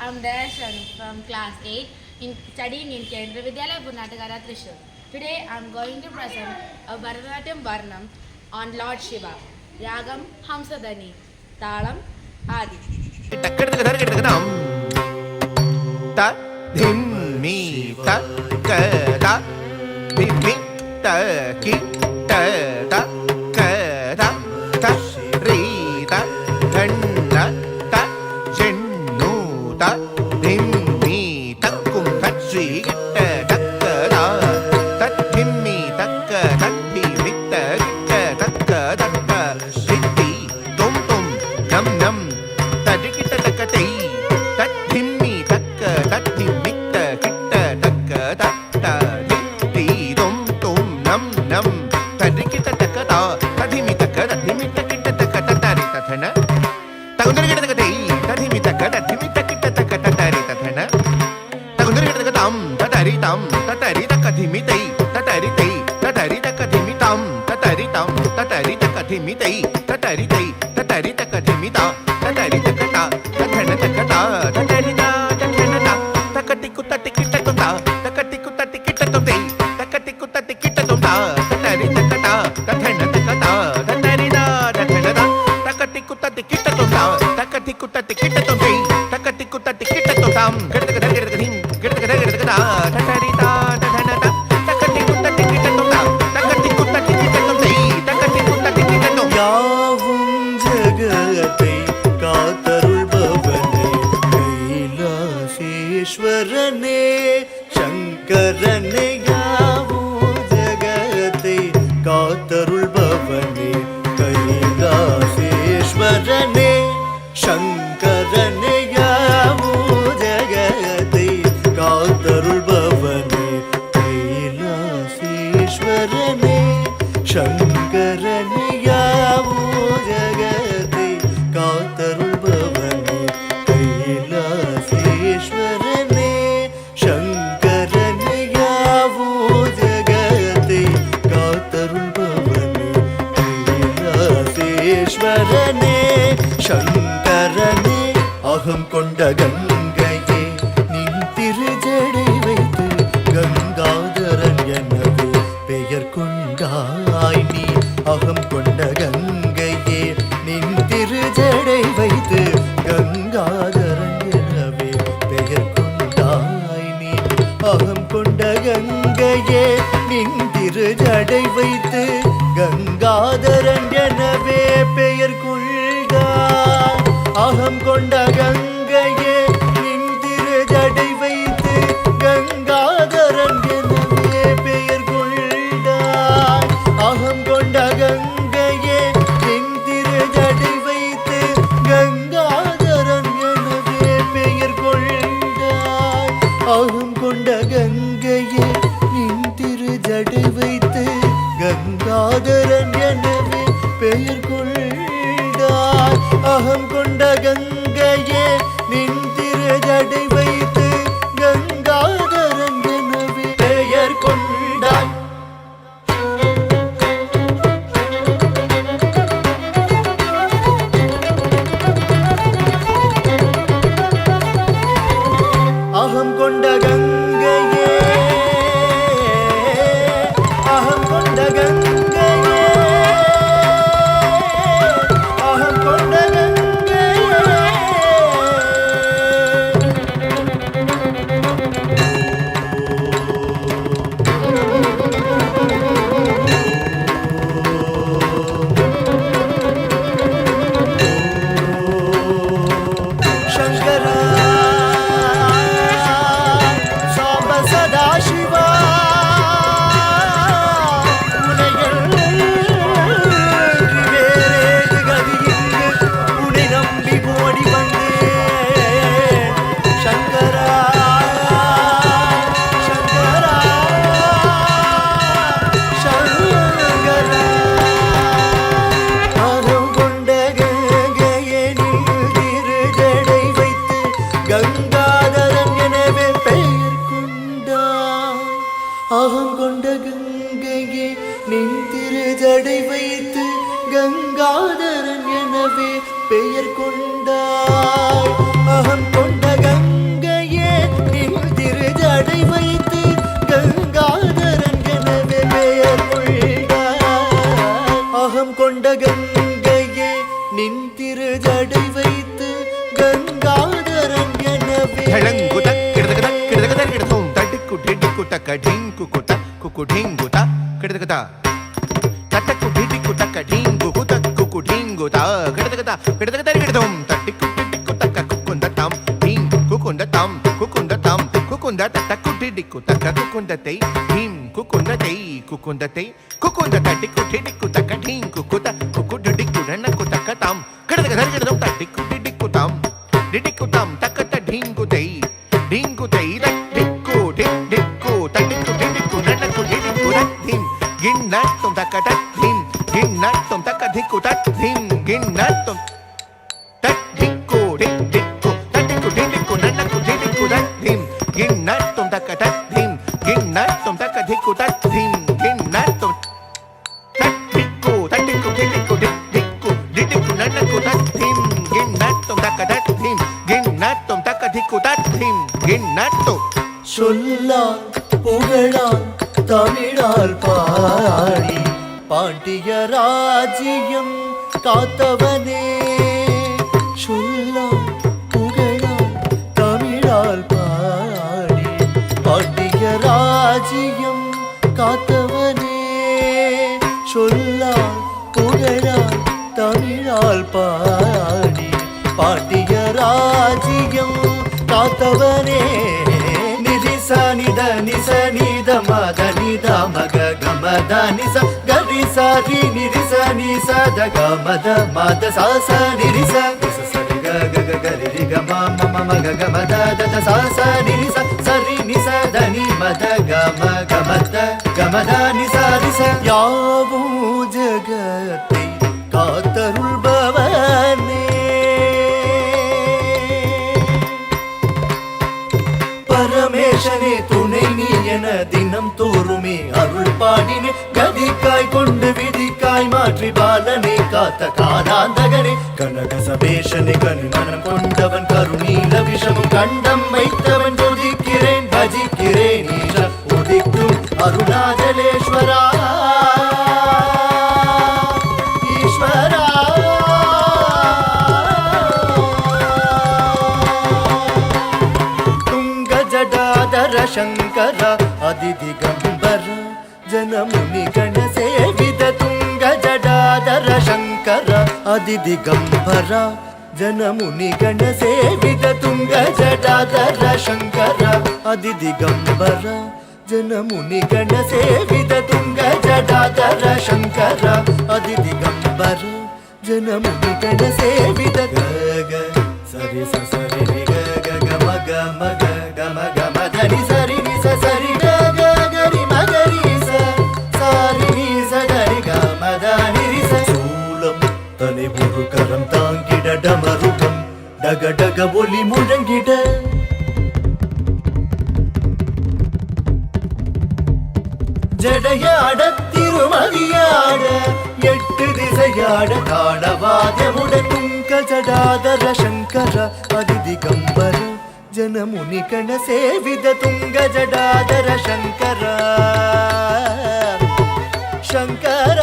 I'm Darshan from class 8 studying in Kendra Vidyalaya Purnatagara Trishur. Today I'm going to present a Bharatanatyam Varnam on Lord Shiva. Ragam Hamsadani. Talam Adi. Ta dhim mi ta ka da dhim mi ta ki ta da ka da ta ri ta dhan na ta jennu ta dhim mi ta kum ta sri ta ta ka da ta dhim mi ta ka da dhi mi ta ka da ka da ka ri ti tum tum nam nam ta ri ki ta ka ti ta dhim mi ta ka da dhi mi ta ki ta da ka da ta ri ti tum tum nam nam ta ri ki ta ka da ta dhi mi ta ka da dhi mi ta ki ta ka ta ta ri ta thana ta gundur ki ta ka ti ta dhi mi ta ka da dhi mi ta ki ta ka ta ri ta thana ta gundur ki ta ka tam ta ta ri ta ka dhi mi tai ta ta ri ta ka dhi mi tam ta ta ri ta ka dhi mi tai ta ta ri ta ka dhi mi ta ta ta ri ta ka ta ta thana ta ka ta ta ta ri ta thana ta ta ka ti ku ta ti ki ta tum ta ta ka ti ku ta ti ki ta tum ti ta ka ti ku ta ti ki ta tum ta ta ta ri ta ka ta ta thana ta ka ta ta ta ri ta thana ta ta ka ti ku ta ti ki ta tum ta ta ka ti ku ta ti ki ta tum ti ta ka ti ku ta ti ki ta tum tam ga ta ka ta dim ga ta ka ta ta ta ri ta ta thana ta ta ka ti ku ta ti ki ta tum ta ta ka ti ku ta ti ki ta tum ti ta ka ti ku ta ti ki ta tum யாவும் ஜகத்தை காத்தருள்பவனே கைலாசேஸ்வரனே சங்கரனே யாவும் ஜகத்தை காத்தருள்பவனே கைலாசேஸ்வரனே சங்கரனே யாவும் ஜகத்தை காத்தருள்பவனே கைலாசேஸ்வரனே சங்கரனே யாவும் ஜகத்தை காத்தருள்பவனே கைலாசேஸ்வரனே சங்கரனே யாவும் ஜகத்தை காத்தருள்பவனே கைலாசேஸ்வரனே சங்கரனே அகம் கொண்ட கங்கையே நின் திருஜடை வைத்து கங்காதரன் எனவே பெயர் கொண்டாய் நீ அகம் கொண்ட கங்கையே நின் திருஜடை வைத்து கங்காதரன் எனவே பெயர் கொண்டாய் நீ அகம் கொண்ட கங்கையே நின் திருஜடை வைத்து கங்காதரன் எனவே பெயர் கொண்டாய் அகம் கொண்ட கங்கையே நின் திருஜடை வைத்து கங்காதரன் எனவே பெயர் கொண்டாய் அகம் கொண்ட கங்கையே நின் திருஜடை வைத்து கங்காதரன் எனவே பெயர் கொண்டாய் அகம் கொண்ட கங்கையே நின் திருஜடை வைத்து கங்காதரன் எனவே பெயர் கொண்டாய் அகம் கொண்ட கங்கையே நின் திருஜடை வைத்து கங்காதரன் எனவே பெயர் கொண்டாய் அகம் கொண்ட கங்கையே அகம் கொண்ட கங்கையே அகம் கொண்ட கங்கையே சங்கரா சாம்ப சதா சிவா வேறேது கதி இங்கு உனை நம்பி ஓடி வந்தேன் சங்கரா சங்கரா சங்கரா அகம் கொண்ட கங்கையே நின் திருஜடை வைத்து கங்காதரன் எனவே பெயர் கொண்டாய் அகம் கொண்ட கங்கையே நின் திருஜடை வைத்து கங்காதரன் எனவே பெயர் கொண்டாய் அகம் கொண்ட கங்கை ಧಳಂಗುತ ಕಿಡದಗದ ಕಿಡದಗದ ಕಿಡದೋಂ ತಡ್ಡಿಕ್ಕು ಡಿಡ್ಡಿಕ್ಕು ತಕ್ಕ ಢಿಂಕು ಕುತ ಕುಕು ಢಿಂಗುತ ಕಿಡದಗದ ತಟ್ಟಕ್ಕು ಡಿಡ್ಡಿಕ್ಕು ತಕ್ಕ ಢಿಂಗು ಕುತ ಕುಕು ಢಿಂಗುತ ಕಿಡದಗದ ಕಿಡದಗದ ಕಿಡದೋಂ ತಡ್ಡಿಕ್ಕು ಡಿಡ್ಡಿಕ್ಕು ತಕ್ಕ ಕುಕುಂದ ತಾಂ ಢಿಂ ಕುಕುಂದ ತಾಂ ಕುಕುಂದ ತಾಂ ಕುಕುಂದ ತಟ್ಟಕ್ಕು ಡಿಡ್ಡಿಕ್ಕು ತಕ್ಕ ಕುಕುಂದ ತೈ ಢಿಂ ಕುಕುಂದ ತೈ ಕುಕುಂದ ತೈ ಕುಕುಂದ ತಡ್ಡಿಕ್ಕು ಡಿಡ್ಡಿಕ್ಕು ತಕ್ಕ ಢಿಂಕು ಕುತ ಕುಕು ಡಿಡ್ಡಿಕ್ಕು ನನ್ನಕ್ಕು ತಕ್ಕ ತಾಂ ಕಿಡದಗದ ಕಿಡದೋಂ ತಡ್ಡಿಕ್ಕು ಡಿಡ್ಡಿಕ್ಕು ತಾಂ ಡಿಡ್ಡಿಕ್ಕು ತಾಂ ತಕ್ಕಟ ಢಿಂಗು ತೈ ಡಿಕ್ಕು ಡಿಕ್ಕು ತಡ್ಡಿಕ್ಕು ಡಿಡ್ಡಿಕ್ಕು ನನ್ನಕ್ಕು ಡಿಡ್ಡಿಕ್ಕು ಧಿಂ ಗಿಣ್ಣತ್ತೊಂ ತಕ್ಕಟ ಧಿಂ ಗಿಣ್ಣತ್ತೊಂ ತಕ್ಕ ಧಿಕ್ಕು ತಟ್ ಧಿಂ ಗಿಣ್ಣತ್ತೊಂ ತಡ್ಡಿಕ್ಕು ಡಿಕ್ಕು ತಡ್ಡಿಕ್ಕು ಡಿಡ್ಡಿಕ್ಕು ನನ್ನಕ್ಕು ಡಿಡ್ಡಿಕ್ಕು ಧಿಂ ಗಿಣ್ಣತ್ತೊಂ ತಕ್ಕಟ ಧಿಂ ಗಿಣ್ಣತ್ತೊಂ ತಕ್ಕ ಧಿಕ್ಕು ತಟ್ ಧಿಂ ಗಿಣ್ಣತ್ತೊಂ ತಡ್ಡಿಕ್ಕು ತಡ್ಡಿಕ್ಕು ಡಿಡ್ಡಿಕ್ಕು ಡಿಕ್ಕು ಡಿಡ್ಡಿಕ್ಕು ನನ್ನಕ್ಕು ತಟ್ ಧಿಂ ಗಿಣ್ಣತ್ತೊಂ ತಕ್ಕ ತಟ್ ಧಿಂ ಗಿಣ್ಣತ್ತೊಂ ತಕ್ಕ ಧಿಕ್ಕು தட் திம் கிண்ணட்டு சொல்லான் புகழான் தமிழால் பாடி பாண்டிய ராஜ்யம் காத்தவனே சொல்லான் புகழான் தமிழால் பாடி பாண்டிய ராஜ்யம் காத்தவனே சொல்லான் புகழான் தமிழால் பாடி பாண்டிய ராஜ்யம் காத்தவனே நிரிச நித நிச நித மத நித மக கமத நிச கரி சரி நிரிச நிச த கமத மத சாச நிரிச நிச சரி க க க கரி ரி க ம ம ம மக கமத த த சாச நிரிச சரி நிச த நி மத கம கமத கமத நிச நிச யாவும் ஜகத்தை காத்தருள்பவனே பரமேசனே துணை நீ என தினம் தோறுமே அருள் பாடினே கதிக்காய் கொண்டு விதிக்காய் மாற்றி பாலனை காத்த காதாந்தகனே கனக சபேஷனே கனிமனம் கொண்டவன் கருணீல விஷமும் கண்டம் வைத்தவன் ஜோதிக்கிறேன் பஜிக்கிறேன் ஈஷா உதிக்கும் அருணாச்சலேஸ்வரா ஈஸ்வரா ಶಂಕರ ಅದಿದಿಗಂಬರ ಜನಮುನಿ ಗಣ ಸೇವಿತ ತುಂಗ ಜಡಾಧರ ಶಂಕರ ಅದಿದಿಗಂಬರ ಜನಮುನಿ ಗಣ ಸೇವಿತ ತುಂಗ ಜಡಾಧರ ಶಂಕರ ಅದಿದಿಗಂಬರ ಜನಮುನಿ ಗಣ ಸೇವಿತ ತುಂಗ ಜಡಾಧರ ಶಂಕರ ಅದಿದಿಗಂಬರ ಜನಮುನಿ ಗಣ ಸೇವಿತ ಗಗ ಸರಿ ಸರಿ ಗ ಗ ಗ ಮಗ ಮಗ ಗಮ ಗಮ ಧನಿ ಸರಿ ನಿ ಸರಿ ಗ ಗ ಗರಿ ಮಗರಿ ಸಾರಿ ನಿ ಸರಿ ಗ ಮದ ನಿ சூலம் தனி ஒரு கரம் தாங்கிட டமருகம் டக டக ஒலி முழங்கிட ஜடையாட திருமதியாட எட்டு திசையாட தாளவாதமுடன் துங்க ஜடாதர சங்கர அதிதிகம்பர ಜನಮುನಿ ಕಣ ಸೇವಿದ ತುಂಗ ಜಡಾಧರ ಶಂಕರ ಶಂಕರ